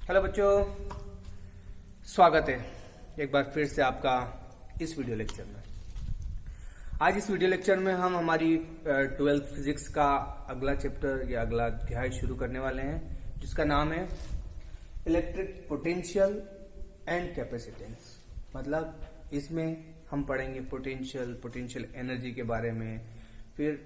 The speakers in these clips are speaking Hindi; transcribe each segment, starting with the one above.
हेलो बच्चों, स्वागत है एक बार फिर से आपका इस वीडियो लेक्चर में। आज इस वीडियो लेक्चर में हम हमारी 12th फिजिक्स का अगला चैप्टर या अगला अध्याय शुरू करने वाले हैं, जिसका नाम है इलेक्ट्रिक पोटेंशियल एंड कैपेसिटेंस। मतलब इसमें हम पढ़ेंगे पोटेंशियल एनर्जी के बारे में, फिर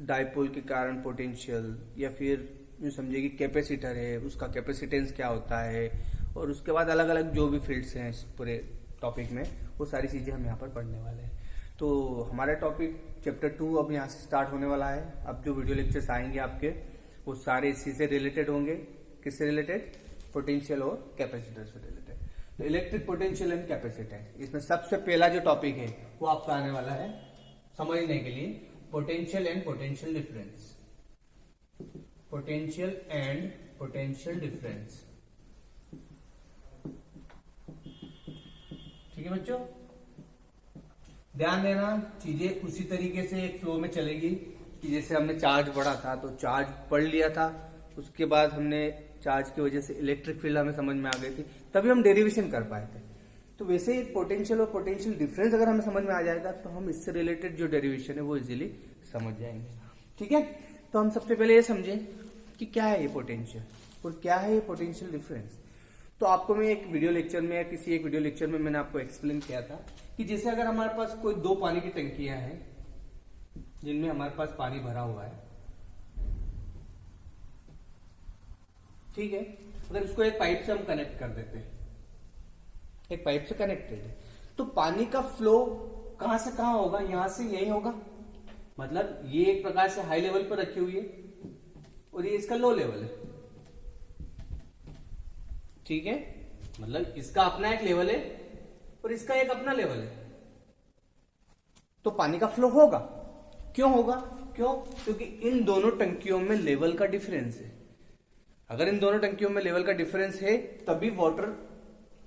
डायपोल के कारण पोटेंशियल, या फिर यूँ समझिए कि कैपेसिटर है उसका कैपेसिटेंस क्या होता है, और उसके बाद अलग अलग जो भी फील्ड्स हैं इस पूरे टॉपिक में वो सारी चीजें हम यहाँ पर पढ़ने वाले हैं। तो हमारा टॉपिक चैप्टर 2 अब यहाँ से स्टार्ट होने वाला है। अब जो वीडियो लेक्चर्स आएंगे आपके वो सारे इसी से रिलेटेड होंगे। किससे रिलेटेड? पोटेंशियल और कैपेसिटर से रिलेटेड। तो इलेक्ट्रिक पोटेंशियल एंड कैपेसिटेंस, इसमें सबसे पहला जो टॉपिक है वो आपका आने वाला है समझने के लिए potential and potential difference. Potential and potential difference, ठीक है बच्चों? ध्यान देना, चीजें उसी तरीके से एक फ्लो में चलेगी कि जैसे हमने चार्ज पढ़ा था तो चार्ज पढ़ लिया था, उसके बाद हमने चार्ज की वजह से इलेक्ट्रिक फील्ड हमें समझ में आ गई थी, तभी हम डेरिवेशन कर पाए थे। तो वैसे ही पोटेंशियल और पोटेंशियल डिफरेंस अगर हमें समझ में आ जाएगा तो हम इससे रिलेटेड जो डेरिवेशन है वो इजीली समझ जाएंगे। ठीक है, तो हम सबसे पहले ये समझें कि क्या है ये पोटेंशियल और क्या है ये पोटेंशियल डिफरेंस। तो आपको मैं एक वीडियो लेक्चर में या किसी एक वीडियो लेक्चर में मैंने आपको एक्सप्लेन किया था कि जैसे अगर हमारे पास कोई दो पानी की टंकियां हैं जिनमें हमारे पास पानी भरा हुआ है, ठीक है, अगर इसको एक पाइप से हम कनेक्ट कर देते हैं, एक पाइप से कनेक्टेड है, तो पानी का फ्लो कहां से कहां होगा? यहां से यही होगा। मतलब ये एक प्रकार से हाई लेवल पर रखी हुई है और ये इसका लो लेवल है, ठीक है। मतलब इसका अपना एक लेवल है और इसका एक अपना लेवल है, तो पानी का फ्लो होगा। क्यों होगा? क्योंकि इन दोनों टंकियों में लेवल का डिफरेंस है। अगर इन दोनों टंकियों में लेवल का डिफरेंस है तभी वाटर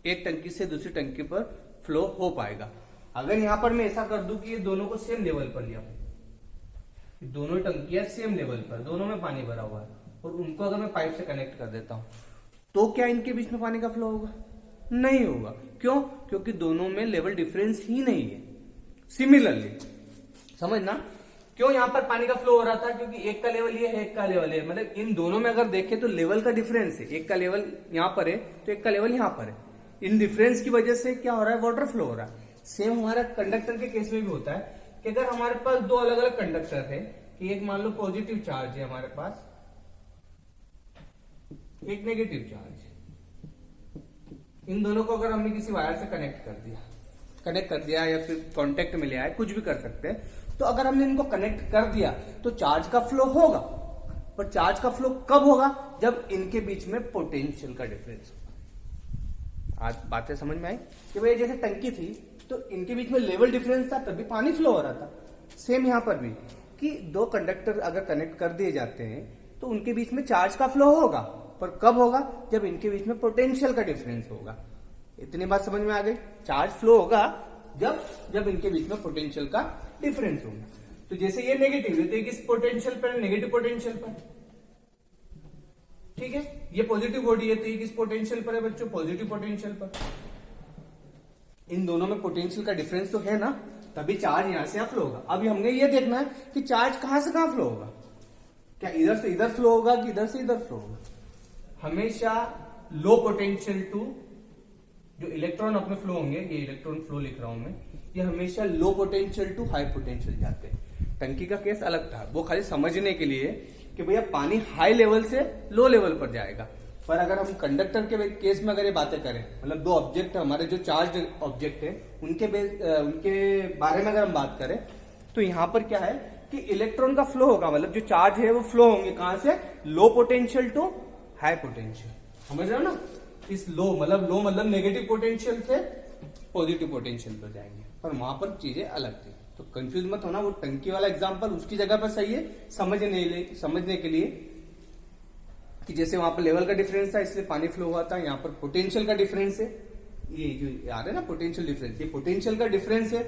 एक टंकी से दूसरी टंकी पर फ्लो हो पाएगा। अगर यहां पर मैं ऐसा कर दूं कि ये दोनों को सेम लेवल पर लिया, दोनों टंकियां सेम लेवल पर, दोनों में पानी भरा हुआ है, और उनको अगर मैं पाइप से कनेक्ट कर देता हूं तो क्या इनके बीच में पानी का फ्लो होगा? नहीं होगा। क्यों? क्योंकि दोनों में लेवल डिफरेंस ही नहीं है। सिमिलरली समझना, क्यों यहां पर पानी का फ्लो हो रहा था? क्योंकि एक का लेवल ये है, एक का लेवल है, मतलब इन दोनों में अगर देखें तो लेवल का डिफरेंस है। एक का लेवल यहां पर है तो एक का लेवल यहां पर है। इन डिफरेंस की वजह से क्या हो रहा है? वाटर फ्लो हो रहा है। सेम हमारा कंडक्टर के केस में भी होता है कि अगर हमारे पास दो अलग अलग कंडक्टर है, कि एक मान लो पॉजिटिव चार्ज है हमारे पास, एक नेगेटिव चार्ज है, इन दोनों को अगर हमने किसी वायर से कनेक्ट कर दिया या फिर कांटेक्ट में ले आए, कुछ भी कर सकते हैं, तो अगर हमने इनको कनेक्ट कर दिया तो चार्ज का फ्लो होगा। पर चार्ज का फ्लो कब होगा? जब इनके बीच में पोटेंशियल का डिफरेंस होगा। आज बातें समझ में आई कि भाई जैसे टंकी थी तो इनके बीच में लेवल डिफरेंस था तभी पानी फ्लो हो रहा था। सेम यहां पर भी कि दो कंडक्टर अगर कनेक्ट कर दिए जाते हैं तो उनके बीच में चार्ज का फ्लो होगा, पर कब होगा? जब इनके बीच में पोटेंशियल का डिफरेंस होगा। इतनी बात समझ में आ गई? चार्ज फ्लो होगा जब इनके बीच में पोटेंशियल का डिफरेंस होगा। तो जैसे ये नेगेटिव है तो ये किस पोटेंशियल पर? नेगेटिव पोटेंशियल पर, ठीक है। ये पॉजिटिव बॉडी है तो ये किस पोटेंशियल पर है बच्चों? पॉजिटिव पोटेंशियल पर। इन दोनों में पोटेंशियल का डिफरेंस तो है ना, तभी चार्ज यहां से फ्लो होगा। अभी हमने ये देखना है कि चार्ज कहां से कहां फ्लो होगा। क्या इधर से इधर फ्लो होगा कि इधर से इधर फ्लो होगा? हमेशा लो पोटेंशियल टू जो इलेक्ट्रॉन अपने फ्लो होंगे, ये इलेक्ट्रॉन फ्लो लिख रहा हूं मैं, ये हमेशा low potential to high potential जाते हैं। टंकी का केस अलग था, वो खाली समझने के लिए कि भैया पानी हाई लेवल से लो लेवल पर जाएगा। पर अगर हम कंडक्टर के केस में अगर ये बातें करें, मतलब दो ऑब्जेक्ट हमारे जो चार्ज ऑब्जेक्ट है उनके बारे में अगर हम बात करें, तो यहां पर क्या है कि इलेक्ट्रॉन का फ्लो होगा। मतलब जो चार्ज है वो फ्लो होंगे कहां से? Low potential to high potential. समझ रहे हो ना? इस लो मतलब नेगेटिव पोटेंशियल से पॉजिटिव पोटेंशियल पर जाएंगे, पर वहां पर चीजें अलग थी। तो कंफ्यूज मत होना, वो टंकी वाला एग्जांपल उसकी जगह पर सही है समझने के लिए कि जैसे वहां पर लेवल का डिफरेंस था इसलिए पानी फ्लो हुआ था, यहाँ पर पोटेंशियल का डिफरेंस है। ये जो याद है ना पोटेंशियल डिफरेंस, ये पोटेंशियल का डिफरेंस है।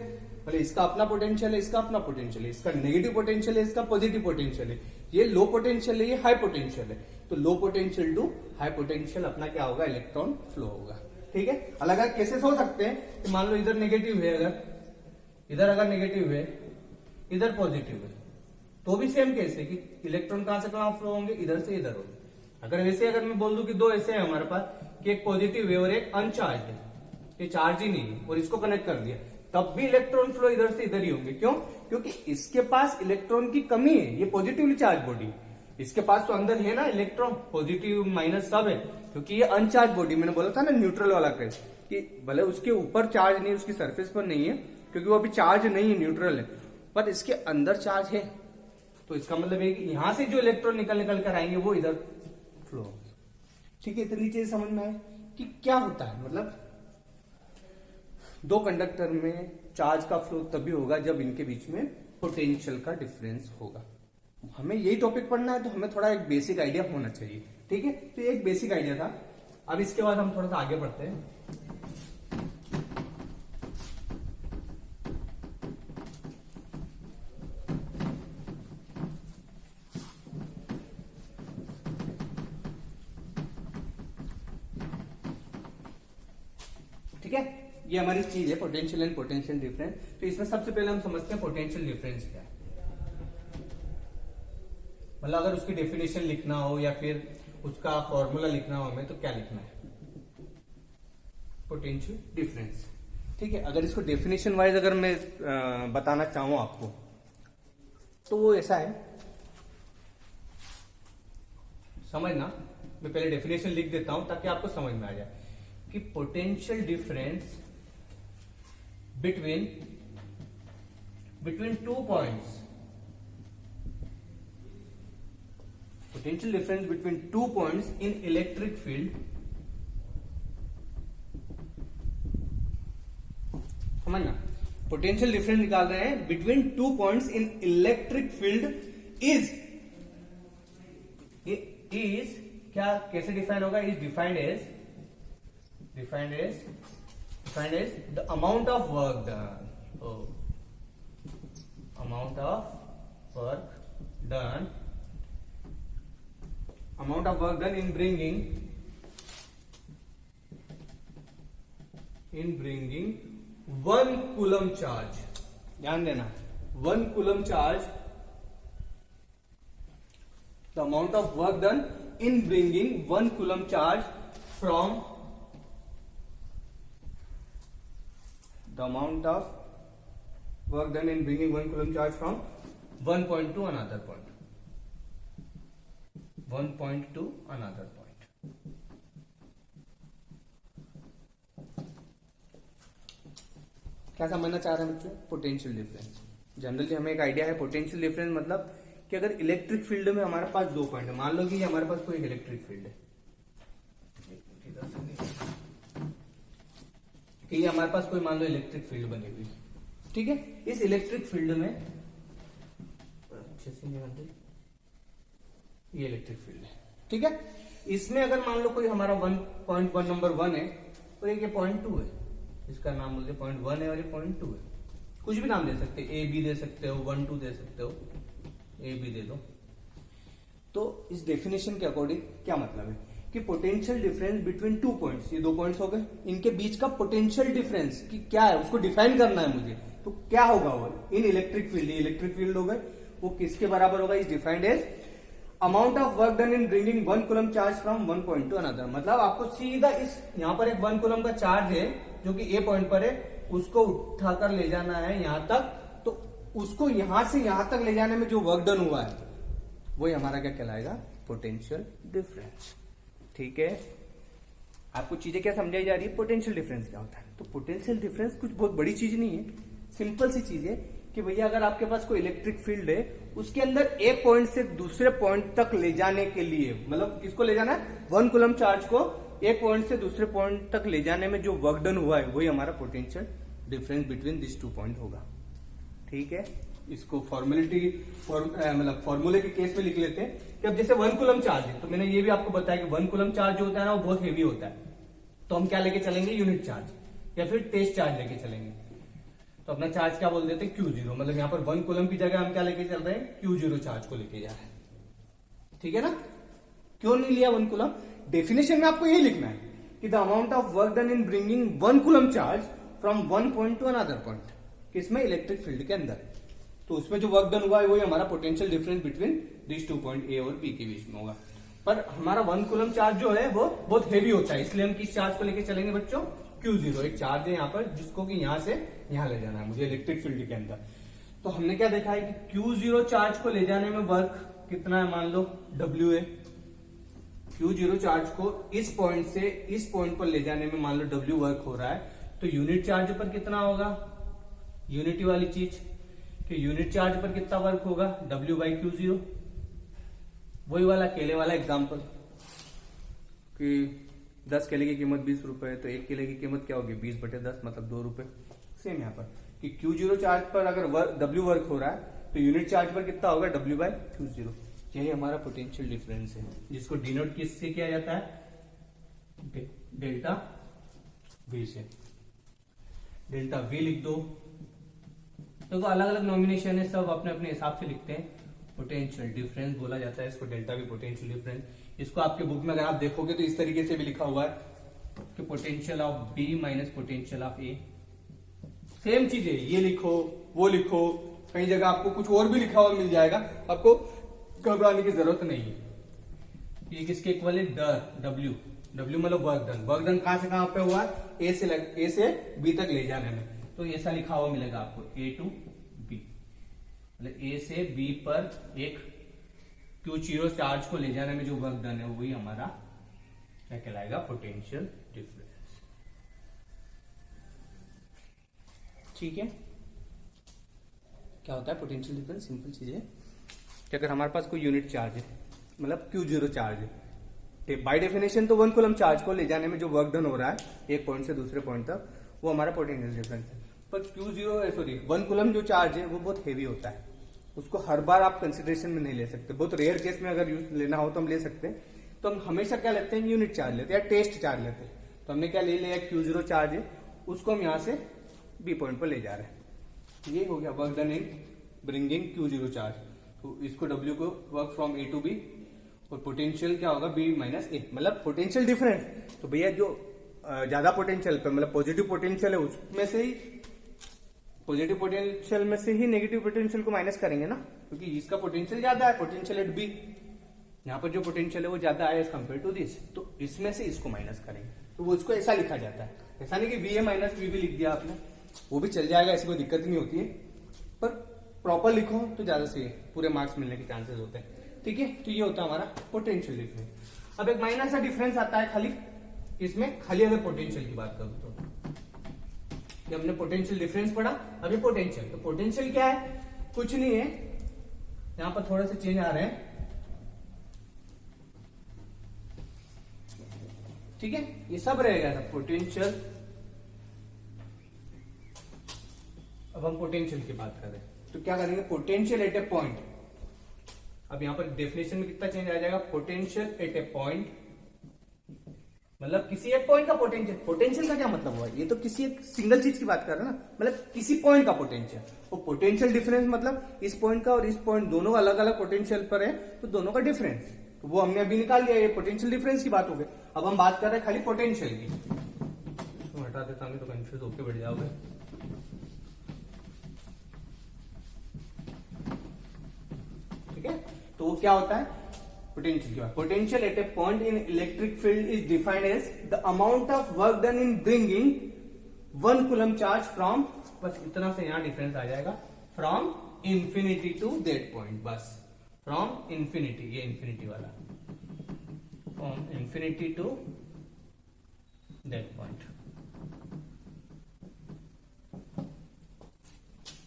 मतलब इसका अपना पोटेंशियल है, इसका अपना पोटेंशियल है, इसका नेगेटिव पोटेंशियल है, इसका पॉजिटिव पोटेंशियल है, ये लो पोटेंशियल है, ये हाई पोटेंशियल है। तो low potential to high potential अपना क्या होगा, इलेक्ट्रॉन फ्लो होगा। ठीक है, अलग अलग केसेस हो सकते हैं कि मान लो इधर नेगेटिव है, इधर अगर नेगेटिव है, इधर पॉजिटिव है, तो भी सेम केस है कि इलेक्ट्रॉन कहां से कहां फ्लो होंगे, इधर से इधर होंगे। अगर वैसे अगर मैं बोल दूं कि दो ऐसे है हमारे पास कि एक पॉजिटिव है और एक अनचार्ज है, ये चार्ज ही नहीं है और इसको कनेक्ट कर दिया, तब भी इलेक्ट्रॉन फ्लो इधर से इधर ही होंगे। क्यों? क्योंकि इसके पास इलेक्ट्रॉन की कमी है, ये पॉजिटिवली चार्ज बॉडी, इसके पास तो अंदर है ना इलेक्ट्रॉन, पॉजिटिव माइनस सब है, क्योंकि ये अनचार्ज बॉडी, मैंने बोला था ना न्यूट्रल वाला केस कि भले उसके ऊपर चार्ज नहीं, उसकी सरफेस पर नहीं है, क्योंकि वो अभी चार्ज नहीं है, न्यूट्रल है, पर इसके अंदर चार्ज है। तो इसका मतलब है कि यहां से जो इलेक्ट्रॉन निकल कर आएंगे वो इधर फ्लो। ठीक है, इतनी चीज समझ में आए कि क्या होता है, मतलब दो कंडक्टर में चार्ज का फ्लो तभी होगा जब इनके बीच में पोटेंशियल का डिफरेंस होगा। हमें यही टॉपिक पढ़ना है तो हमें थोड़ा एक बेसिक आइडिया होना चाहिए। ठीक है, तो ये एक बेसिक आइडिया था। अब इसके बाद हम थोड़ा सा आगे बढ़ते हैं। ठीक है, ये हमारी चीज है पोटेंशियल एंड पोटेंशियल डिफरेंस। तो इसमें सबसे पहले हम समझते हैं पोटेंशियल डिफरेंस क्या है। मतलब अगर उसकी डेफिनेशन लिखना हो या फिर उसका फॉर्मूला लिखना हो हमें, तो क्या लिखना है, पोटेंशियल डिफरेंस। ठीक है, अगर इसको डेफिनेशन वाइज अगर मैं बताना चाहूं आपको, तो वो ऐसा है, समझना, मैं पहले डेफिनेशन लिख देता हूं ताकि आपको समझ में आ जाए कि potential difference between two points, potential difference between 2 points in electric field, समझना, पोटेंशियल डिफरेंस निकाल रहे हैं between 2 points in electric field is क्या, कैसे डिफाइन होगा, is defined as the amount of work done, amount of work done in bringing 1 coulomb charge, ध्यान देना, 1 coulomb charge, the amount of work done in bringing 1 coulomb charge from the amount of work done in bringing 1 coulomb charge from one point to another point, one point to another point. क्या समझना चाह रहे हैं बच्चों, पोटेंशियल डिफरेंस। जनरली हमें एक आइडिया है पोटेंशियल डिफरेंस मतलब कि अगर इलेक्ट्रिक फील्ड में हमारे पास 2 पॉइंट है, मान लो कि हमारे पास कोई इलेक्ट्रिक फील्ड है, कि ये हमारे पास कोई मान लो इलेक्ट्रिक फील्ड बनी हुई, ठीक है, इस इलेक्ट्रिक फील्ड में अच्छे से नहीं बनते, ये इलेक्ट्रिक फील्ड है, ठीक है, इसमें अगर मान लो कोई हमारा 1.1 नंबर 1 है और एक ये 0.2 है, इसका नाम बोलते 0.1 है और ये 0.2 है, कुछ भी नाम दे सकते हैं, ए बी दे सकते हो, 1 2 दे सकते हो, ए बी दे दो। तो इस डेफिनेशन के अकॉर्डिंग क्या मतलब है कि पोटेंशियल डिफरेंस बिटवीन 2 पॉइंट्स, ये 2 पॉइंट्स हो गए, इनके बीच का पोटेंशियल डिफरेंस कि क्या है उसको डिफाइन करना है मुझे, तो क्या होगा वो इन इलेक्ट्रिक फील्ड, ये इलेक्ट्रिक फील्ड हो गए, वो किसके बराबर होगा, is defined as amount of work done in bringing 1 coulomb charge from 1 point to another. मतलब आपको सीधा इस यहाँ पर एक 1 कूलम का चार्ज है जो कि ए पॉइंट पर है, उसको उठाकर ले जाना है यहां तक, तो उसको यहां से यहां तक ले जाने में जो वर्क डन हुआ है वही हमारा क्या कहलाएगा, पोटेंशियल डिफरेंस। ठीक है, आपको चीजें क्या समझाई जा रही है, पोटेंशियल डिफरेंस क्या होता है। तो पोटेंशियल डिफरेंस कुछ बहुत बड़ी चीज नहीं है, सिंपल सी चीज है कि भैया अगर आपके पास कोई इलेक्ट्रिक फील्ड है, उसके अंदर एक पॉइंट से दूसरे पॉइंट तक ले जाने के लिए, मतलब किसको ले जाना है, 1 कूलम चार्ज को एक पॉइंट से दूसरे पॉइंट तक ले जाने में जो वर्क डन हुआ है वही हमारा potential difference between this 2 point होगा। ठीक है, इसको फॉर्मुलेटी मतलब फॉर्मूले के केस में लिख लेते हैं कि अब जैसे 1 कूलम चार्ज है, तो मैंने ये भी आपको बताया कि 1 कूलम चार्ज जो होता है ना वो बहुत हेवी होता है, तो हम क्या लेके चलेंगे, यूनिट चार्ज या फिर टेस्ट चार्ज लेके चलेंगे। तो अपना चार्ज क्या बोल देते हैं, Q0, मतलब यहाँ पर 1 कूलम की जगह हम क्या लेके चल रहे हैं, Q0 चार्ज को लेके जा रहे हैं। ठीक है ना, क्यों नहीं लिया 1 कूलम? डेफिनेशन में आपको यही लिखना है कि the amount of work done in bringing 1 coulomb charge from one point to another point, किसमें? इलेक्ट्रिक फील्ड के अंदर। तो उसमें जो वर्क डन हुआ है वही हमारा potential difference between this 2 point A और बी के बीच में होगा। पर हमारा 1 कूलम चार्ज जो है वो बहुत हेवी होता है, इसलिए हम किस चार्ज को लेके चलेंगे बच्चों? Q0। एक चार्ज है यहाँ पर जिसको कि यहां से यहां ले जाना है मुझे इलेक्ट्रिक फील्ड के अंदर। तो हमने क्या देखा है कि Q0 चार्ज को ले जाने में वर्क कितना है, मान लो W है। Q0 चार्ज को इस पॉइंट से इस पॉइंट पर ले जाने में मान लो W वर्क हो रहा है, तो यूनिट चार्ज पर कितना होगा? यूनिटी वाली चीज कि यूनिट चार्ज पर कितना वर्क होगा? W by Q0। वही वाला केले वाला एग्जाम्पल कि 10 केले की कीमत 20 रुपए है, तो 1 केले की कीमत क्या होगी? 20/10 मतलब 2 रुपए। सेम यहाँ पर कि Q0 चार्ज पर अगर W वर्क हो रहा है तो यूनिट चार्ज पर कितना होगा? W by Q0। यही हमारा पोटेंशियल डिफरेंस है जिसको डिनोट किससे किया जाता है? डेल्टा V से। डेल्टा V लिख दो। तो अलग अलग नॉमिनेशन है, सब अपने अपने हिसाब से लिखते हैं। पोटेंशियल डिफरेंस बोला जाता है इसको, डेल्टा V पोटेंशियल डिफरेंस। इसको आपके बुक में अगर आप देखोगे तो इस तरीके से भी लिखा हुआ है कि potential of B minus potential of A। Same चीज है, ये लिखो वो लिखो, कई जगह आपको कुछ और भी लिखा हुआ मिल जाएगा, आपको घबराने की जरूरत नहीं है। ये किसके इक्वल है? W। W मतलब वर्क डन। वर्क डन कहां से कहां पे हुआ? A से B तक ले जाने में, तो ऐसा लिखा हुआ मिलेगा आपको A to B, मतलब A से B पर एक Q0 चार्ज को ले जाने में जो वर्क डन है वही हमारा क्या कहलाएगा? Potential difference. ठीक है, क्या होता है पोटेंशियल डिफरेंस? सिंपल चीज है कि अगर हमारे पास कोई यूनिट चार्ज है, मतलब Q0 चार्ज है, बाय डेफिनेशन तो 1 कूलम चार्ज को ले जाने में जो वर्क डन हो रहा है एक पॉइंट से दूसरे पॉइंट तक, वो हमारा पोटेंशियल डिफरेंस है। पर Q0 1 कूलम जो चार्ज है वो बहुत हेवी होता है, उसको हर बार आप कंसिडरेशन में नहीं ले सकते। बहुत रेयर केस में अगर यूज लेना हो तो हम ले सकते हैं। तो हम हमेशा क्या लेते हैं? यूनिट चार्ज लेते हैं या टेस्ट चार्ज लेते हैं। तो हमने क्या ले लिया? Q0 चार्ज है, उसको हम यहां से B पॉइंट पर ले जा रहे हैं। ये हो गया work done in bringing Q0 charge. तो इसको W को work from A to B, और पोटेंशियल क्या होगा? B माइनस A, मतलब पोटेंशियल डिफरेंस। तो भैया जो ज्यादा पोटेंशियल पे मतलब पॉजिटिव पोटेंशियल है उसमें से ही, पॉजिटिव पोटेंशियल में से ही नेगेटिव पोटेंशियल को माइनस करेंगे ना, क्योंकि इसका पोटेंशियल ज्यादा है, पोटेंशियल एट B। यहाँ पर जो पोटेंशियल है वो ज्यादा है एज कम्पेयर टू दिस, तो इसमें से इसको माइनस करेंगे। तो वो इसको ऐसा लिखा जाता है, ऐसा नहीं कि VA माइनस VB लिख दिया आपने, वो भी चल जाएगा, ऐसी कोई दिक्कत नहीं होती है, पर प्रॉपर लिखो तो ज्यादा सही है, पूरे मार्क्स मिलने के चांसेस होते हैं। ठीक है, तो ये होता है हमारा पोटेंशियल डिफरेंस। अब एक माइनर सा डिफरेंस आता है खाली इसमें, खाली अगर पोटेंशियल की बात करूं तो जब हमने पोटेंशियल डिफरेंस पढ़ा, अभी पोटेंशियल, तो पोटेंशियल क्या है? कुछ नहीं है, यहां पर थोड़े से चेंज आ रहे हैं। ठीक है, ये सब रहेगा सब पोटेंशियल। अब हम पोटेंशियल की बात करें तो क्या करेंगे? Potential at a point. अब यहां पर डेफिनेशन में कितना चेंज आ जाएगा? पोटेंशियल एट ए पॉइंट, मतलब किसी एक पॉइंट का पोटेंशियल। पोटेंशियल का क्या मतलब हुआ? ये तो किसी एक सिंगल चीज की बात कर रहे हैं ना, मतलब किसी पॉइंट का पोटेंशियल। और पोटेंशियल डिफरेंस मतलब इस पॉइंट का और इस पॉइंट दोनों अलग अलग पोटेंशियल पर है, तो दोनों का डिफरेंस, तो वो हमने अभी निकाल लिया। ये पोटेंशियल डिफरेंस की बात हो गई। अब हम बात कर रहे हैं खाली पोटेंशियल की। तो हटा देता हूं तो कंफ्यूज होकर बैठ जाओगे। ठीक है, तो वो क्या होता है? पोटेंशियल की बात। Potential at a point in electric field is defined as the amount of work done in bringing 1 coulomb charge from, बस इतना से यहां डिफरेंस आ जाएगा, from infinity to that point. बस फ्रॉम इंफिनिटी, ये इंफिनिटी वाला, from infinity to that point.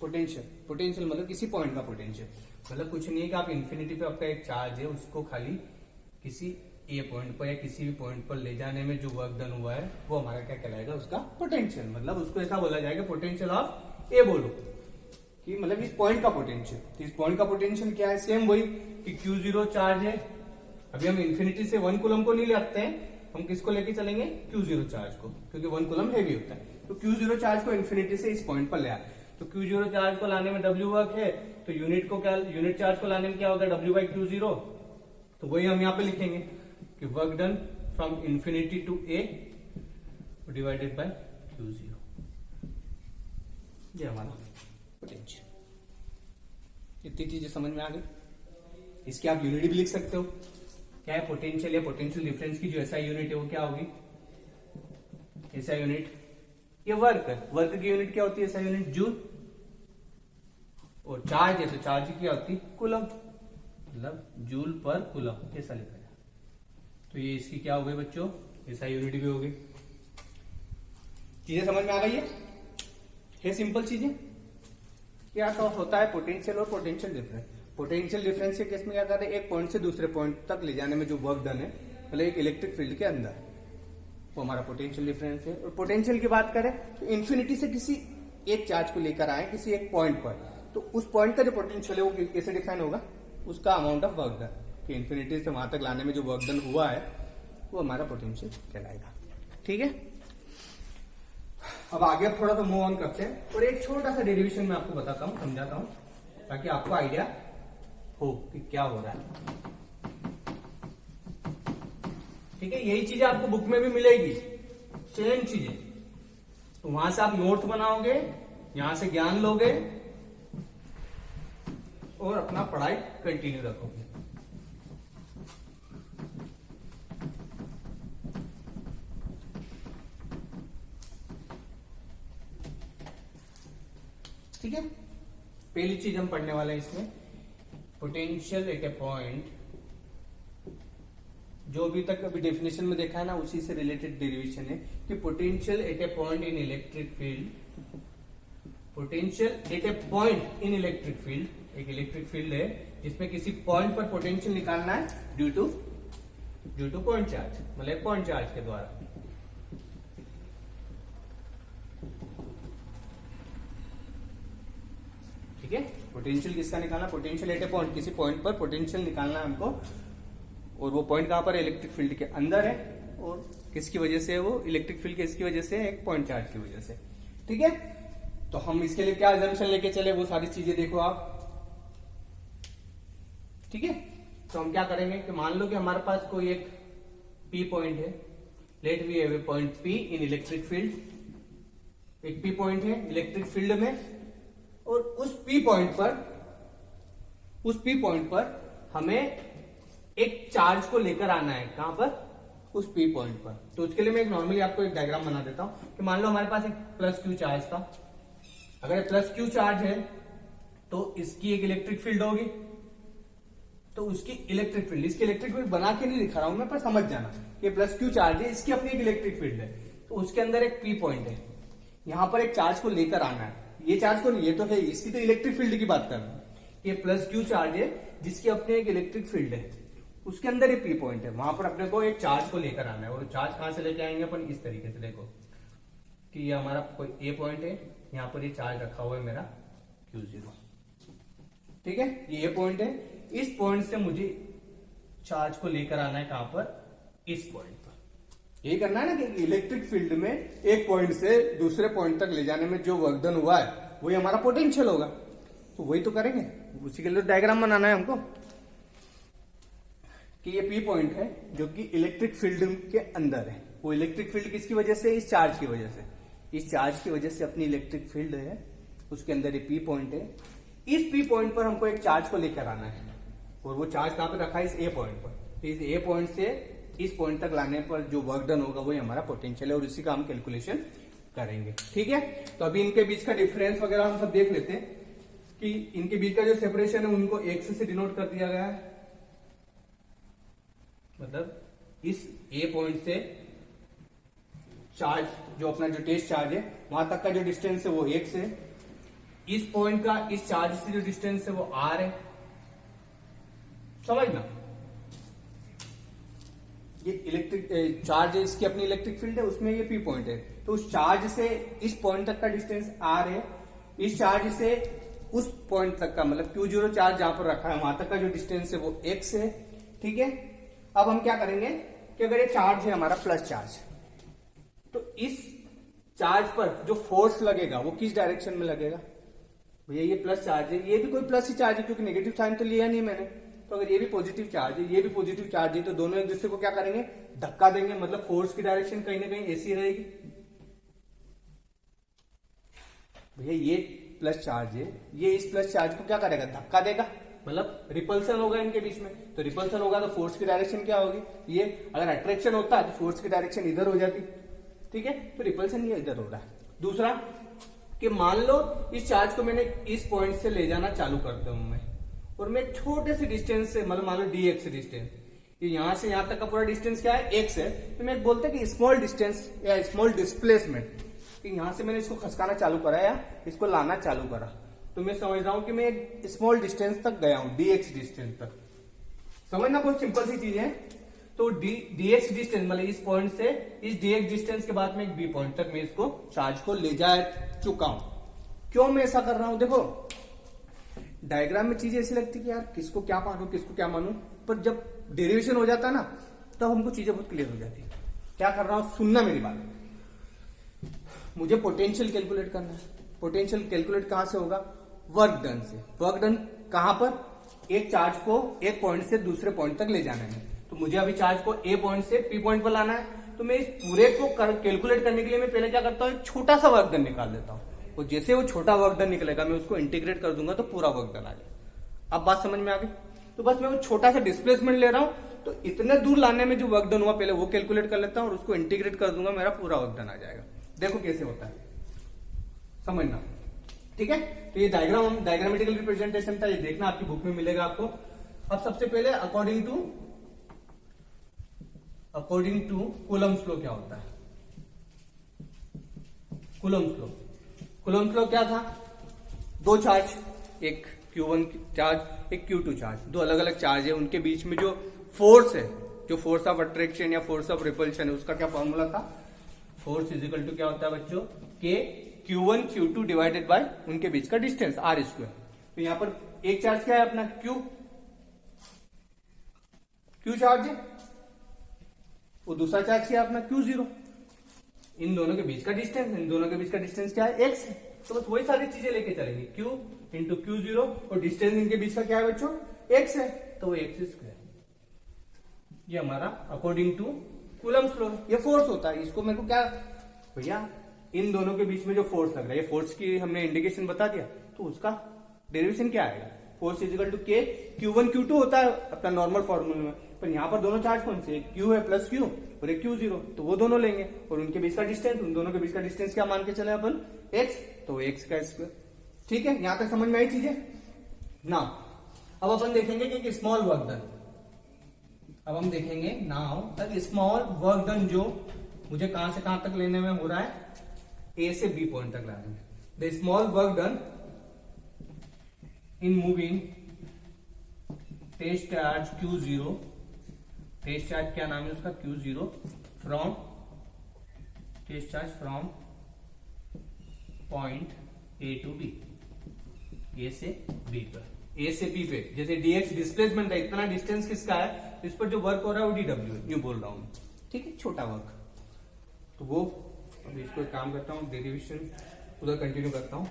Potential, potential मतलब किसी पॉइंट का पोटेंशियल, मतलब कुछ नहीं है कि आप इंफिनिटी पे आपका एक चार्ज है, उसको खाली किसी ए पॉइंट पर या किसी भी पॉइंट पर ले जाने में जो वर्क डन हुआ है वो हमारा क्या कहलाएगा? उसका पोटेंशियल। मतलब उसको ऐसा बोला जाएगा पोटेंशियल ऑफ ए, बोलो कि मतलब इस पॉइंट का पोटेंशियल। तो इस पॉइंट का पोटेंशियल क्या है? सेम वही कि Q0 चार्ज है। अभी हम इंफिनिटी से 1 कूलम को नहीं लेते हैं, हम किसको लेके चलेंगे? Q0 चार्ज को, क्योंकि 1 कूलम हेवी होता है। तो Q0 चार्ज को इंफिनिटी से इस पॉइंट पर ले आए, तो Q0 चार्ज को लाने में W वर्क है, तो यूनिट चार्ज को लाने में क्या होगा? W बाई Q0, तो वही हम यहाँ पे लिखेंगे कि work done from infinity to A divided by Q0, ये हमारा पोटेंशियल। इतनी चीजें समझ में आ गई। इसकी आप यूनिट भी लिख सकते हो। क्या है पोटेंशियल या पोटेंशियल डिफरेंस की जो ऐसा यूनिट है वो क्या होगी, ऐसा यूनिट। ये वर्क की यूनिट क्या होती है, ऐसा यूनिट जूल। और चार्ज है तो चार्ज की क्या होती है, कूलम, मतलब जूल पर कूलम, ऐसा लिखा जाए। तो ये इसकी क्या हो गई बच्चों, ऐसा यूनिट भी हो गई। चीजें समझ में आ गई है सिंपल चीजें। क्या तो होता है पोटेंशियल और पोटेंशियल डिफरेंस। पोटेंशियल डिफरेंस के केस में क्या करते हैं, एक पॉइंट से दूसरे पॉइंट तक ले जाने में जो वर्क डन है, मतलब एक इलेक्ट्रिक फील्ड के अंदर, वो हमारा पोटेंशियल डिफरेंस है। और पोटेंशियल की बात करें तो इन्फिनिटी से किसी एक चार्ज को लेकर आए किसी एक पॉइंट पर, तो उस पॉइंट का जो पोटेंशियल है वो कैसे डिफाइन होगा, उसका अमाउंट ऑफ वर्क डन, कि इन्फिनिटी से वहां तक लाने में जो वर्क डन हुआ है वो हमारा पोटेंशियल कहलाएगा। ठीक है, अब आगे थोड़ा सा मूव ऑन करते हैं और एक छोटा सा डेरिवेशन मैं आपको बताता हूं, समझाता हूं, ताकि आपको आइडिया हो कि क्या हो रहा है। ठीक है, यही चीजें आपको बुक में भी मिलेगी, सेम चीजें। तो वहां से आप नोट्स बनाओगे, यहां से ज्ञान लोगे और अपना पढ़ाई कंटिन्यू रखोगे। ठीक है, पहली चीज हम पढ़ने वाले हैं इसमें, पोटेंशियल एट ए पॉइंट। जो अभी तक अभी डेफिनेशन में देखा है ना, उसी से रिलेटेड डेरिवेशन है कि potential at a point in electric field, potential at a point in electric field, एक इलेक्ट्रिक फील्ड है जिसमें किसी पॉइंट पर पोटेंशियल निकालना है ड्यू टू पॉइंट चार्ज, मतलब पॉइंट चार्ज के द्वारा। ठीक है, पोटेंशियल किसका निकालना, पोटेंशियल एट ए पॉइंट, किसी पॉइंट पर पोटेंशियल निकालना है हमको, और वो पॉइंट कहां पर है, इलेक्ट्रिक फील्ड के अंदर है, और किसकी वजह से है वो इलेक्ट्रिक फील्ड, किसकी वजह से, एक पॉइंट चार्ज की वजह से। ठीक है, तो हम इसके लिए क्या एग्जाम्पल लेके चले, वो सारी चीजें देखो आप। ठीक है, तो हम क्या करेंगे कि मान लो कि हमारे पास कोई एक पी पॉइंट है, let we have a point P in electric field, एक पी पॉइंट है इलेक्ट्रिक फील्ड में, और उस पी पॉइंट पर हमें एक चार्ज को लेकर आना है, कहां पर, उस पी पॉइंट पर। तो उसके लिए मैं एक नॉर्मली आपको एक डायग्राम बना देता हूं कि मान लो हमारे पास एक प्लस क्यू चार्ज था। अगर प्लस क्यू चार्ज है तो इसकी एक इलेक्ट्रिक फील्ड होगी, तो उसकी इलेक्ट्रिक फील्ड, इसकी इलेक्ट्रिक फील्ड बना के नहीं दिखा रहा हूं मैं, पर समझ जाना कि प्लस क्यू चार्ज है, इसकी अपनी एक इलेक्ट्रिक फील्ड है, तो उसके अंदर एक पी पॉइंट है, यहां पर एक चार्ज को लेकर आना है। ये चार्ज को नहीं, ये तो है, इसकी तो इलेक्ट्रिक फील्ड की बात कर रहा हूं। ये प्लस क्यू चार्ज है जिसकी अपनी एक इलेक्ट्रिक फील्ड है, उसके अंदर एक पी पॉइंट है, वहां पर अपने को एक चार्ज को लेकर आना है। और चार्ज कहां से लेके आएंगे अपन, इस तरीके से देखो कि ये हमारा कोई ए पॉइंट है, यहां पर ये चार्ज रखा हुआ है मेरा Q0। ठीक है, ये पॉइंट है, इस पॉइंट से मुझे चार्ज को लेकर आना है कहां पर, इस पॉइंट पर। ये करना है ना कि इलेक्ट्रिक फील्ड में एक पॉइंट से दूसरे पॉइंट तक ले जाने में जो वर्क डन हुआ है वही हमारा पोटेंशियल होगा, तो वही तो करेंगे। उसी के लिए डायग्राम बनाना है हमको कि ये पी पॉइंट है जो कि इलेक्ट्रिक फील्ड के अंदर है। वो इलेक्ट्रिक फील्ड किसकी वजह से, इस चार्ज की वजह से, इस चार्ज की वजह से अपनी इलेक्ट्रिक फील्ड है, उसके अंदर ये पी पॉइंट है। इस पी पॉइंट पर हमको एक चार्ज को लेकर आना है, और वो चार्ज कहां पर रखा है, इस ए पॉइंट पर। तो इस ए पॉइंट से इस पॉइंट तक लाने पर जो वर्क डन होगा वही हमारा पोटेंशियल है, और इसी का हम कैलकुलेशन करेंगे। ठीक है, तो अभी इनके बीच का डिफरेंस वगैरह हम सब देख लेते हैं कि इनके बीच का जो सेपरेशन है उनको एक्स से डिनोट कर दिया गया है, मतलब इस ए पॉइंट से चार्ज, जो अपना जो टेस्ट चार्ज है वहां तक का जो डिस्टेंस है वो एक्स है, इस पॉइंट का इस चार्ज से जो डिस्टेंस है वो आर है। समझना, ये इलेक्ट्रिक चार्ज है, इसकी अपनी इलेक्ट्रिक फील्ड है, उसमें ये पी पॉइंट है, तो उस चार्ज से इस पॉइंट तक का डिस्टेंस आर है, इस चार्ज से उस पॉइंट तक का, मतलब Q0 चार्ज जहां पर रखा है वहां तक का जो डिस्टेंस है वो x है। ठीक है, अब हम क्या करेंगे कि अगर ये चार्ज है हमारा प्लस चार्ज, तो इस चार्ज पर जो फोर्स लगेगा वो किस डायरेक्शन में लगेगा, भैया ये प्लस चार्ज है, ये भी कोई प्लस ही चार्ज है क्योंकि नेगेटिव साइन तो लिया नहीं मैंने, तो अगर ये भी पॉजिटिव चार्ज है, ये भी पॉजिटिव चार्ज है, तो दोनों एक दूसरे को क्या करेंगे, धक्का देंगे, मतलब फोर्स की डायरेक्शन कहीं ना कहीं ऐसी रहेगी। भैया ये प्लस चार्ज है, ये इस प्लस चार्ज को क्या करेगा, धक्का देगा, मतलब रिपल्सन होगा इनके बीच में। तो रिपल्सन होगा तो फोर्स की डायरेक्शन क्या होगी, ये। अगर अट्रैक्शन होता तो फोर्स की डायरेक्शन इधर हो जाती, ठीक है। तो रिपल्सन ये इधर हो रहा है। दूसरा कि मान लो इस चार्ज को मैंने इस पॉइंट से ले जाना चालू करता हूं मैं, और मैं छोटे से डिस्टेंस से, मतलब मान लो dx डिस्टेंस, ये यहां से यहां तक का पूरा डिस्टेंस क्या है, x है। तो मैं बोलता कि स्मॉल डिस्टेंस या स्मॉल डिस्प्लेसमेंट, कि यहां से मैंने इसको खसकाना चालू करा या इसको लाना चालू करा, तो मैं समझ रहा हूं कि मैं एक स्मॉल डिस्टेंस तक गया हूं, dx डिस्टेंस तक। समझना बहुत सिंपल सी चीज है। तो dx डिस्टेंस मतलब इस पॉइंट से इस dx डिस्टेंस के बाद में एक b पॉइंट तक मैं इसको चार्ज को ले जा चुका हूं। क्यों मैं ऐसा कर रहा हूं, देखो डायग्राम में चीजें ऐसी लगती कि यार किसको क्या मानू किसको क्या मानू, पर जब डेरिवेशन हो जाता ना तब हमको चीजें बहुत क्लियर हो जाती है। क्या कर रहा हूं, सुनना मेरी बात। मुझे पोटेंशियल कैलकुलेट करना है। पोटेंशियल कैलकुलेट कहां से होगा, वर्क डन से। वर्क डन कहां पर, एक चार्ज को एक पॉइंट से दूसरे पॉइंट तक ले जाना है। तो मुझे अभी चार्ज को ए पॉइंट से पी पॉइंट पर लाना है, तो मैं इस पूरे को कैलकुलेट करने के लिए मैं पहले क्या करता हूं, एक छोटा सा वर्क डन निकाल देता हूं। और जैसे वो छोटा वर्क डन निकलेगा मैं उसको इंटीग्रेट कर दूंगा तो पूरा वर्क डन आ जाएगा। अब बात समझ में आ गई। तो बस मैं वो छोटा सा डिस्प्लेसमेंट ले रहा हूं, तो इतने दूर लाने में जो वर्क डन हुआ पहले वो कैलकुलेट कर लेता हूं और उसको इंटीग्रेट कर दूंगा, मेरा पूरा वर्क डन आ जाएगा। देखो कैसे होता है, समझना, ठीक है। तो ये डायग्रामेटिकल रिप्रेजेंटेशन था, ये देखना आपकी बुक में मिलेगा आपको। अब सबसे पहले अकॉर्डिंग टू कूलम्ब्स लॉ क्या होता है। कूलम्ब्स लॉ क्या था, दो चार्ज, एक Q1 चार्ज एक Q2 चार्ज, दो अलग अलग चार्ज है, उनके बीच में जो फोर्स है, जो फोर्स ऑफ अट्रैक्शन या फोर्स ऑफ रिपल्शन है, उसका क्या फॉर्मूला था, फोर्स इज इक्वल टू क्या होता है बच्चों, के Q1 Q2 डिवाइडेड बाय उनके बीच का डिस्टेंस R स्क्वायर। तो यहां पर एक चार्ज क्या है अपना Q चार्ज है, वो दूसरा चार्ज क्या है अपना Q0। इन दोनों के बीच का डिस्टेंस क्या है, x है। तो बस वही सारी चीजें लेके चलेंगे, Q इंटू Q0, और डिस्टेंस इनके बीच का क्या है बच्चों, x है, तो वो x स्क्वायर। ये हमारा अकॉर्डिंग टू कूलम्ब्स लॉ, ये फोर्स होता है। इसको मेरे को क्या भैया, इन दोनों के बीच में जो फोर्स लग रहा है, ये फोर्स की हमने इंडिकेशन बता दिया, तो उसका डेरिवेशन क्या आएगा, फोर्स इजिकल टू के Q1 Q2 होता है अपना नॉर्मल फॉर्मूले में, पर यहाँ पर दोनों चार्ज कौन से, Q है प्लस Q और एक Q0, तो वो दोनों लेंगे, और उनके बीच का डिस्टेंस, उन दोनों के बीच का डिस्टेंस क्या मान के चले अपन, x, तो x का स्क्वायर। ठीक है, यहां तक समझ में आई चीजें ना। अब अपन देखेंगे कि स्मॉल वर्क डन, अब हम देखेंगे now the small work done जो मुझे कहां से कहां तक लेने में हो रहा है, ए से बी पॉइंट तक लाने में। The small work done in moving test charge Q0, test charge क्या नाम है उसका, Q0, from test charge from point A to B, A से B पर, A से B पे जैसे dx डिस्प्लेसमेंट है, इतना डिस्टेंस किसका है, इस पर जो वर्क हो रहा है वो dw, यूं बोल रहा हूं, ठीक है, छोटा वर्क। तो वो अभी इसको काम करता हूँ, डेरिवेशन उधर कंटिन्यू करता हूँ।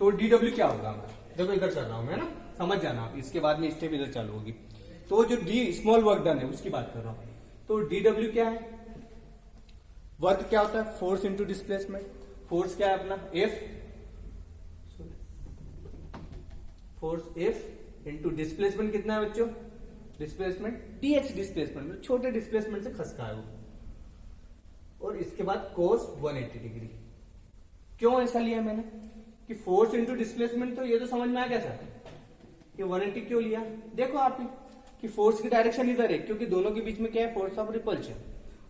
तो dw क्या होगा, मैं देखो इधर कर रहा हूं मैं ना, समझ जाना आप, इसके बाद में स्टेप इधर चालू होगी। तो जो डी स्मॉल वर्क डन है उसकी बात कर रहा हूं। तो dw क्या है, वर्क क्या होता है, फोर्स इंटू डिस्प्लेसमेंट। फोर्स क्या है अपना F, force F into displacement कितना है बच्चों, डिस्प्लेसमेंट dx डिस्प्लेसमेंट, छोटे डिस्प्लेसमेंट से खसका है वो, और इसके बाद cos 180 डिग्री। क्यों ऐसा लिया मैंने कि फोर्स इंटू डिस्प्लेसमेंट, तो ये तो समझ में आ गया सर, ये 180 क्यों लिया, देखो आप ही कि फोर्स की डायरेक्शन इधर है, क्योंकि दोनों के बीच में क्या है, फोर्स ऑफ रिपल्शन,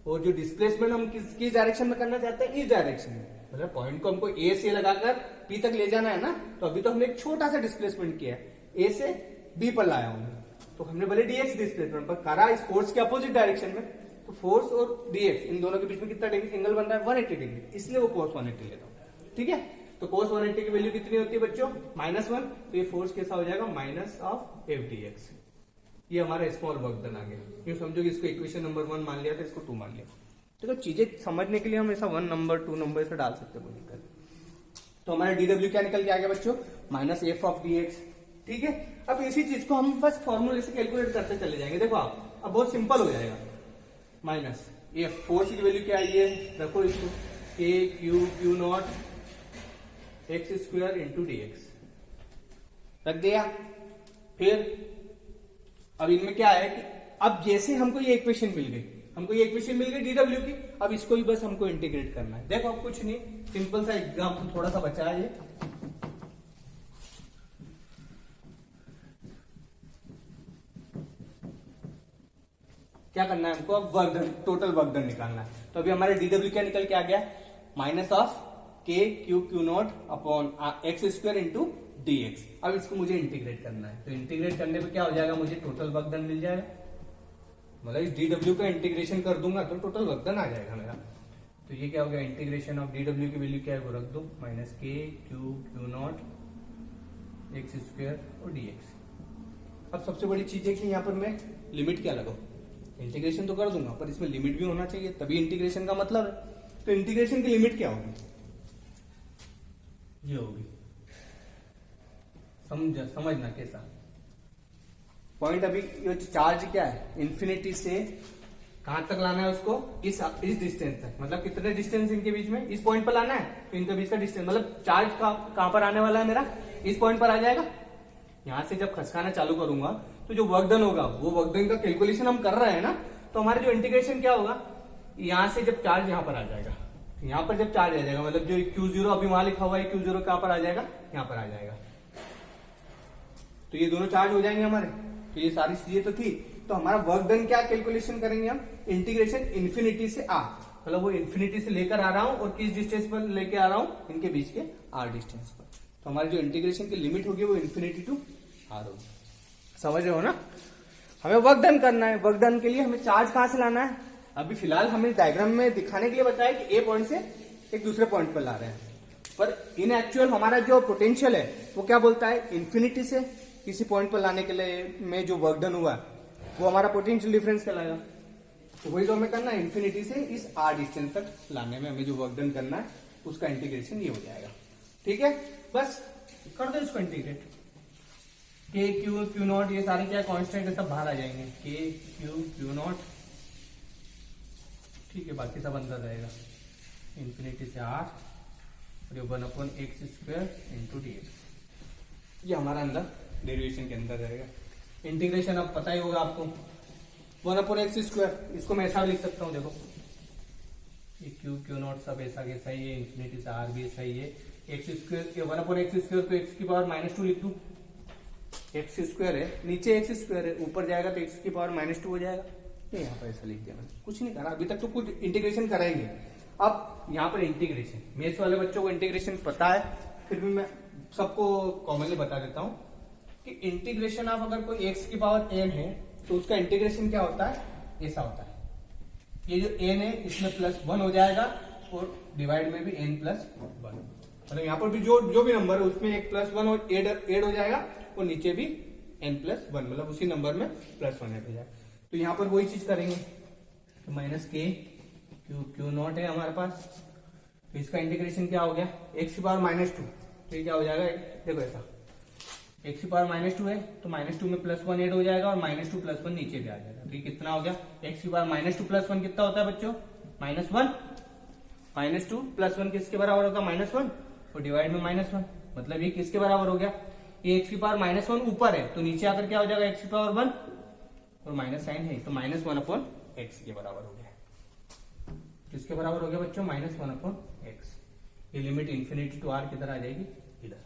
और जो डिस्प्लेसमेंट हम किस डायरेक्शन में करना चाहते हैं, इस डायरेक्शन में, मतलब पॉइंट को हमको ए से लगाकर पी तक ले जाना है ना। तो अभी तो हमने एक छोटा सा डिस्प्लेसमेंट किया है, ए से बी पर लाया हूं, तो हमने बोले डीएक्स डिस्प्लेसमेंट पर करा इस फोर्स के अपोजिट डायरेक्शन में। तो फोर्स और डीएक्स इन दोनों के बीच में कितना एंगल बन रहा है, 180 डिग्री, इसलिए वो cos 180 लेता हूं। ठीक है, तो cos 180 की वैल्यू कितनी होती है बच्चों, -1, तो ये फोर्स कैसा हो जाएगा, माइनस ऑफ FDX। ये हमारा स्मॉल वर्क डन आ गया। यूं समझो कि इसको इक्वेशन नंबर 1 मान लिया था, इसको 2 मान लिया। तो चीजें समझने के लिए हम ऐसा 1 नंबर 2 नंबर से डाल सकते हैं, दिक्कत। तो हमारा dw क्या निकल के आ गया बच्चों, -f ऑफ dx। ठीक है, अब इसी चीज को हम बस फॉर्मूले से कैलकुलेट करते चले जाएंगे। देखो आप अब बहुत सिंपल हो जाएगा। माइनस ये फोर्स की वैल्यू क्या आई है, रखो इसको, के Q Q not x square into D x रख दिया। फिर अब इनमें क्या है कि अब जैसे हमको ये इक्वेशन मिल गई डीडब्ल्यू की, अब इसको ही बस हमको इंटीग्रेट करना है। देखो अब कुछ नहीं, सिंपल सा एग्जाम्पल थोड़ा सा बचा है ये। क्या करना है हमको, अब work done, total work done निकालना है। तो अभी हमारे डीडब्ल्यू क्या निकल के आ गया, माइनस ऑफ के Q Q naught upon x square into D x. अब इसको मुझे इंटीग्रेट करना है, तो इंटीग्रेट करने पे क्या हो जाएगा, मुझे टोटल वर्क डन मिल जाएगा। मतलब इस डीडब्ल्यू का इंटीग्रेशन कर दूंगा तो टोटल वर्क डन आ जाएगा मेरा। तो ये क्या हो गया, इंटीग्रेशन ऑफ डीडब्ल्यू की वैल्यू क्या है वो रख दो, माइनस के Q Q not x square और डी एक्स। अब सबसे बड़ी चीज है कि यहाँ पर मैं लिमिट क्या लगाऊं, इंटीग्रेशन तो कर दूंगा पर इसमें लिमिट भी होना चाहिए, तभी इंटीग्रेशन का मतलब है। तो इंटीग्रेशन की लिमिट क्या होगी, ये होगी, समझना कैसा पॉइंट। अभी ये चार्ज क्या है, इन्फिनिटी से कहां तक लाना है उसको, इस डिस्टेंस तक। मतलब कितने डिस्टेंस इनके बीच में, इस पॉइंट पर लाना है, तो इनके बीच का डिस्टेंस मतलब चार्ज कहां पर आने वाला है मेरा, इस पॉइंट पर आ जाएगा। यहां से जब खसकाना चालू करूंगा तो जो वर्क डन होगा वो वर्क डन का कैलकुलेशन हम कर रहे हैं ना, तो हमारे जो इंटीग्रेशन क्या होगा, यहां से जब चार्ज यहां पर आ जाएगा, यहां पर जब चार्ज आ जाएगा, मतलब जो Q0 अभी वहां लिखा हुआ है Q0 कहां पर आ जाएगा, यहां पर आ जाएगा। तो ये दोनों चार्ज हो जाएंगे हमारे। तो ये सारी चीजें तो थी, तो हमारा वर्क डन क्या कैलकुलेशन करेंगे हम, इंटीग्रेशन इन्फिनिटी से आर, मतलब वो इन्फिनिटी से लेकर आ रहा हूं और किस डिस्टेंस पर लेके आ रहा हूं, इनके बीच के आर डिस्टेंस पर। तो हमारी जो इंटीग्रेशन की लिमिट होगी वो इन्फिनिटी टू आर होगी। समझ रहे हो ना। हमें वर्क डन करना है, वर्क डन के लिए हमें चार्ज कहां से लाना है, अभी फिलहाल हमें डायग्राम में दिखाने के लिए बताया कि ए पॉइंट से एक दूसरे पॉइंट पर ला रहे हैं, पर इन एक्चुअल हमारा जो पोटेंशियल है वो क्या बोलता है, इन्फिनिटी से किसी पॉइंट पर लाने के लिए में जो वर्क डन हुआ वो हमारा पोटेंशियल डिफरेंस कहलाएगा। तो वही जो हमें करना है, इन्फिनिटी से इस आर डिस्टेंस तक लाने में हमें जो वर्क डन करना है उसका इंटीग्रेशन ये हो जाएगा। ठीक है, बस कर दो इसको इंटीग्रेट। के क्यू क्यू नॉट ये सारे क्या कांस्टेंट है, सब बाहर आ जाएंगे, के क्यू क्यू नॉट, ठीक है, बाकी सब अंदर रहेगा, इन्फिनिटी से आर और ये 1/x square into D x, ये हमारा अंदर डेरिवेशन के अंदर रहेगा। इंटीग्रेशन अब पता ही होगा आपको, 1/x स्क्वायर, इसको मैं ऐसा भी लिख सकता हूँ, देखो ये क्यू क्यू नॉट सब ऐसा कैसा ही है, इन्फिनिटी से आर भी ऐसा ही है, एक्स स्क्वायर 1/x स्क्वायर तो x की पावर -2 लिख दू, एक्स स्क्वायर है, नीचे एक्स स्क्वायर है, ऊपर जाएगा तो एक्स की पावर -2 हो जाएगा। ये यहाँ पर ऐसा लिख दिया मैंने, कुछ नहीं करा अभी तक, तो कुछ इंटीग्रेशन कराएंगे। अब यहाँ पर इंटीग्रेशन, मेथ्स वाले बच्चों को इंटीग्रेशन पता है, फिर भी मैं सबको कॉमनली बता देता हूँ कि इंटीग्रेशन ऑफ अगर कोई एक्स की पावर n है तो उसका इंटीग्रेशन क्या होता है, ऐसा होता है, ये जो n है इसमें +1 हो जाएगा और डिवाइड में भी n+1, मतलब यहाँ पर भी जो भी नंबर है उसमें एक +1 एड हो जाएगा और नीचे भी n+1, मतलब उसी नंबर में +1 ऐड हो जाएगा। तो यहाँ पर वही चीज करेंगे, तो माइनस के क्यू नॉट है हमारे पास, तो इसका इंटीग्रेशन क्या हो गया, x की पावर -2, तो ये क्या हो जाएगा, देखो ऐसा x की पावर -2 है तो -2 में +1 ऐड हो जाएगा और -2 +1 नीचे भी आ जाएगा। तो ये कितना हो गया, x की पावर -2 +1 कितना होता है बच्चों, -1, -2 +1 किसके बराबर होगा, -1 और डिवाइड में -1, मतलब ये किसके बराबर हो गया, ये x की पावर -1 ऊपर है तो नीचे आकर क्या हो जाएगा, x की पावर 1 और माइनस साइन है तो -1/x के बराबर हो गया। किसके बराबर हो गया बच्चों, -1/x। ये लिमिट इन्फिनिटी टू आर किधर आ जाएगी, इधर।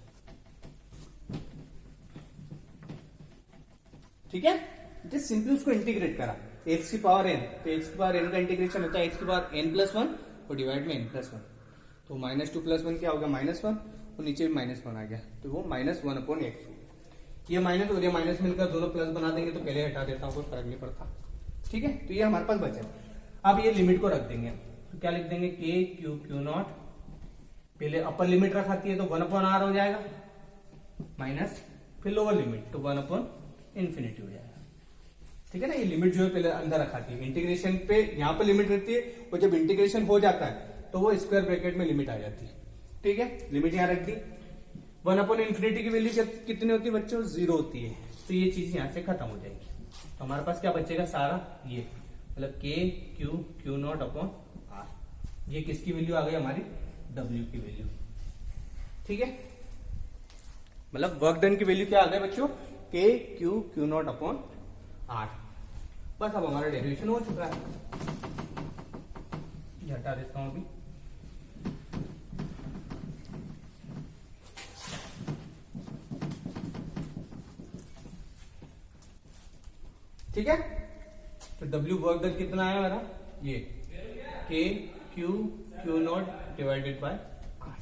ठीक है, जस्ट सिंपली उसको इंटीग्रेट करा, x की पावर n, तो x की पावर n का इंटीग्रेशन होता है x की पावर n+1 और डिवाइड में n+1, तो -2 +1 क्या होगा, -1 और नीचे भी -1 आ गया, तो वो -1/x। ये माइनस और ये माइनस मिलकर दोनों प्लस बना देंगे, तो पहले हटा देता हूँ, कोई फर्क नहीं पड़ता। ठीक है, तो ये हमारे पास बचा। अब ये लिमिट को रख देंगे, तो क्या लिख देंगे, के क्यू क्यू नॉट, पहले अपर लिमिट रखाती है तो 1/r हो जाएगा, माइनस फिर लोअर लिमिट तो 1/∞ हो जाएगा। ठीक है ना, ये लिमिट जो है पहले अंदर रखाती है, इंटीग्रेशन पे यहाँ पे लिमिट रहती है और जब इंटीग्रेशन हो जाता है तो वो स्क्वायर ब्रैकेट में लिमिट आ जाती है। ठीक है, लिमिट यहाँ रख दी। 1/∞ की वैल्यू कितनी होती है बच्चों, 0 होती है। तो ये चीज यहाँ से खत्म हो जाएगी। तो हमारे पास क्या बचेगा सारा, ये मतलब K Q Q naught upon R. ये किसकी वैल्यू आ गई हमारी, डब्ल्यू की वैल्यू। ठीक है, मतलब वर्क डन की वैल्यू क्या आ गई बच्चों, K Q Q naught upon R. बस अब हमारा डेरिवेशन हो चुका है। ये हटा देता हूं अभी। ठीक है, तो W वर्क डन कितना आया मेरा, ये K Q Q naught divided by R.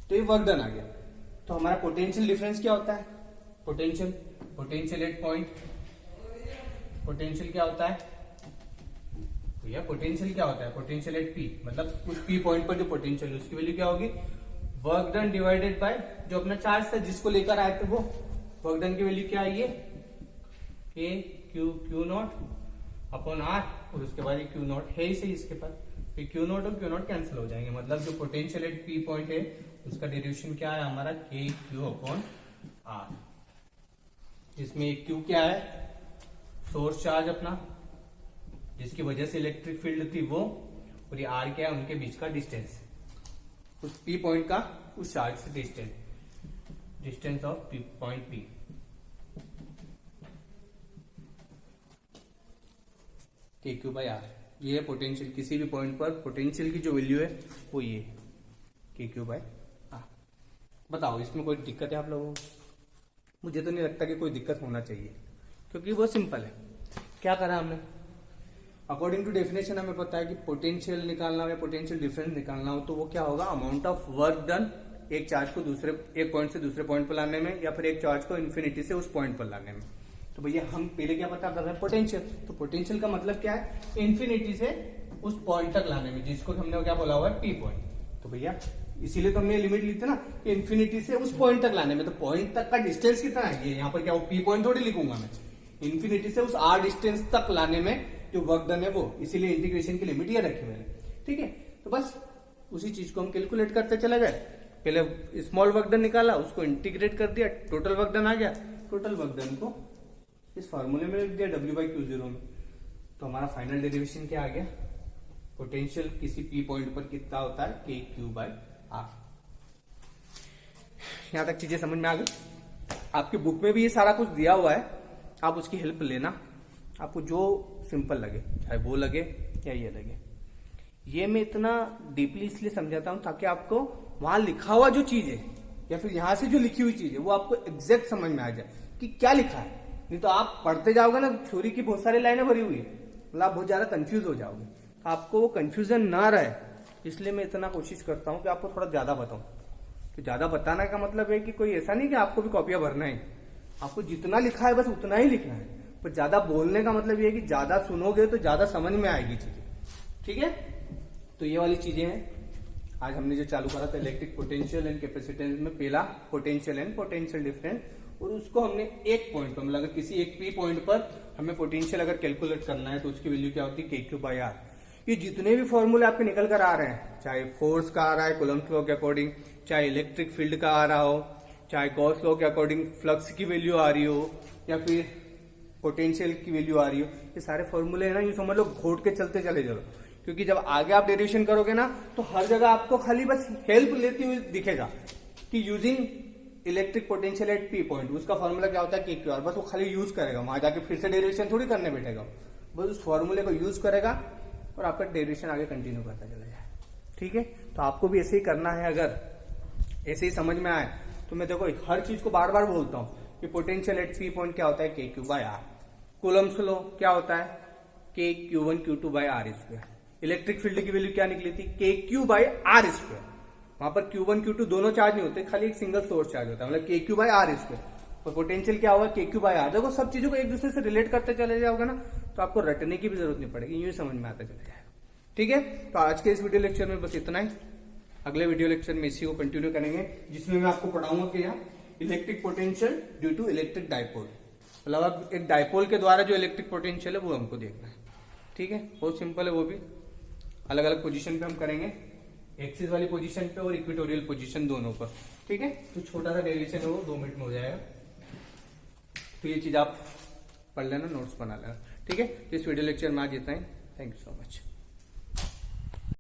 तो ये वर्क डन आ गया। तो हमारा पोटेंशियल डिफरेंस क्या होता है, पोटेंशियल एट पॉइंट, पोटेंशियल क्या होता है भैया, पोटेंशियल क्या होता है, पोटेंशियल एट पी, मतलब उस पी पॉइंट पर जो पोटेंशियल है उसकी वैल्यू क्या होगी, वर्क डन डिवाइडेड बाय जो अपना चार्ज था जिसको लेकर आए थे वो वर्क डन की वैल्यू क्या आई है, K Q Q naught upon R, और उसके बाद क्यू नॉट है ही सही इसके पास, फिर क्यू नॉट और क्यू नॉट कैंसिल हो जाएंगे। मतलब जो पोटेंशियल एट पी पॉइंट है उसका डेरिवेशन क्या है हमारा, के क्यू अपॉन आर, जिसमें एक क्यू क्या है, सोर्स चार्ज अपना जिसकी वजह से इलेक्ट्रिक फील्ड थी वो, और ये आर क्या है, उनके बीच का डिस्टेंस, उस पी पॉइंट का उस चार्ज से डिस्टेंस ऑफ पॉइंट पी। के क्यू बाई आर, ये है पोटेंशियल, किसी भी पॉइंट पर पोटेंशियल की जो वैल्यू है वो ये के क्यू बाई आर। बताओ इसमें कोई दिक्कत है आप लोगों को? मुझे तो नहीं लगता कि कोई दिक्कत होना चाहिए, क्योंकि बहुत सिंपल है। क्या करा हमने, अकॉर्डिंग टू डेफिनेशन हमें पता है कि पोटेंशियल निकालना हो या पोटेंशियल डिफरेंस निकालना हो तो वो क्या होगा, अमाउंट ऑफ वर्क डन एक चार्ज को एक पॉइंट से दूसरे पॉइंट पर लाने में, या फिर एक चार्ज को इन्फिनिटी से उस पॉइंट पर लाने में। तो भैया हम पहले क्या पता कर रहे हैं, पोटेंशियल। तो पोटेंशियल का मतलब क्या है, इन्फिनिटी से उस पॉइंट तक लाने में, जिसको हमने क्या बोला हुआ है, पी पॉइंट। तो भैया इसीलिए तो हमने लिमिट ली थी ना कि इन्फिनिटी से उस पॉइंट तक लाने में। तो पॉइंट तक का डिस्टेंस कितना है, ये यहाँ पर क्या वो पी पॉइंट थोड़ी लिखूंगा मैं, इन्फिनिटी से उस आर डिस्टेंस तक लाने में जो वर्क डन है वो, इसीलिए इंटीग्रेशन की लिमिट ये रखी मैंने। ठीक है, तो बस उसी चीज को हम कैलकुलेट करते चले गए। पहले स्मॉल वर्क डन निकाला, उसको इंटीग्रेट कर दिया, टोटल वर्क डन आ गया, टोटल वर्क डन को इस फार्मूले में लिख दिया W बाई क्यू जीरो में। तो हमारा फाइनल डेरिवेशन क्या आ गया, पोटेंशियल किसी पी पॉइंट पर कितना होता है, के क्यू बाई आर। यहां तक चीजें समझ में आ गई। आपकी बुक में भी ये सारा कुछ दिया हुआ है, आप उसकी हेल्प लेना, आपको जो सिंपल लगे, चाहे वो लगे या ये लगे। ये मैं इतना डीपली इसलिए समझाता हूं ताकि आपको वहां लिखा हुआ जो चीज है या फिर यहां से जो लिखी हुई चीज है वो आपको एग्जैक्ट समझ में आ जाए कि क्या लिखा है। नहीं तो आप पढ़ते जाओगे ना, थ्योरी की बहुत सारी लाइनें भरी हुई है, मतलब आप बहुत ज्यादा कंफ्यूज हो जाओगे। तो आपको वो कंफ्यूजन ना रहे, इसलिए मैं इतना कोशिश करता हूं कि आपको थोड़ा ज्यादा बताऊं। तो ज्यादा बताने का मतलब है कि कोई ऐसा नहीं कि आपको भी कॉपियां भरना है, आपको जितना लिखा है बस उतना ही लिखना है। पर ज्यादा बोलने का मतलब ये है कि ज्यादा सुनोगे तो ज्यादा समझ में आएगी चीजें। ठीक है, तो ये वाली चीजें हैं आज हमने जो चालू करा था, इलेक्ट्रिक पोटेंशियल एंड कैपेसिटेंस में पहला पोटेंशियल एंड पोटेंशियल डिफरेंस, और उसको हमने एक पॉइंट पर, मतलब अगर किसी एक पी पॉइंट पर हमें पोटेंशियल अगर कैलकुलेट करना है तो उसकी वैल्यू क्या होती है, के क्यू बाई आर। ये जितने भी फॉर्मूले आपके निकल कर आ रहे हैं, चाहे फोर्स का आ रहा है कूलम्ब लॉ के अकॉर्डिंग, चाहे इलेक्ट्रिक फील्ड का आ रहा हो, चाहे गॉस लॉ के अकॉर्डिंग फ्लक्स की वैल्यू आ रही हो, या फिर पोटेंशियल की वैल्यू आ रही हो, ये सारे फॉर्मूले है ना, ये समझ लो घोट के चलते चले चलो। क्योंकि जब आगे आप डेरिवेशन करोगे ना तो हर जगह आपको खाली बस हेल्प लेती हुई दिखेगा कि using electric potential at P point, उसका फॉर्मूला क्या होता है, के क्यू आर, बस वो खाली यूज करेगा, वहां जाके फिर से डेरिवेशन थोड़ी करने बैठेगा, बस उस फॉर्मूले को यूज करेगा और आपका डेरिवेशन आगे कंटिन्यू करता चला जाए। ठीक है, तो आपको भी ऐसे ही करना है। अगर ऐसे ही समझ में आए तो मैं देखो हर चीज को बार बार बोलता हूं कि पोटेंशियल एट पी पॉइंट क्या होता है, K Q by R. Coulomb's law क्या होता है, K Q one Q two by R square. Electric field की वैल्यू क्या निकली थी, के क्यू बाय आर स्क्वायर। वहां पर Q1 Q2 दोनों चार्ज नहीं होते, खाली एक सिंगल सोर्स चार्ज होता है, मतलब K Q by R square. और पोटेंशियल क्या होगा, के क्यू बाय आर। देखो सब चीजों को एक दूसरे से रिलेट करते चले जाओगे ना तो आपको रटने की भी जरूरत नहीं पड़ेगी, यूं समझ में आता चले जाएगा। ठीक है, तो आज के इस वीडियो लेक्चर में बस इतना ही। अगले वीडियो लेक्चर में इसी को कंटिन्यू करेंगे, जिसमें मैं आपको पढ़ाऊंगा कि यहाँ electric potential due to electric dipole, मतलब अब एक डायपोल के द्वारा जो इलेक्ट्रिक पोटेंशियल है वो हमको देखना है। ठीक है, बहुत सिंपल है, वो भी अलग अलग पोजीशन पे हम करेंगे, एक्सिस वाली पोजीशन पे और इक्वेटोरियल पोजीशन दोनों पर। ठीक है, तो छोटा सा डेरिवेशन है वो 2 मिनट में हो जाएगा। तो ये चीज आप पढ़ लेना, नोट्स बना लेना, ठीक है। तो इस वीडियो लेक्चर में आज इतना ही। Thank you so much.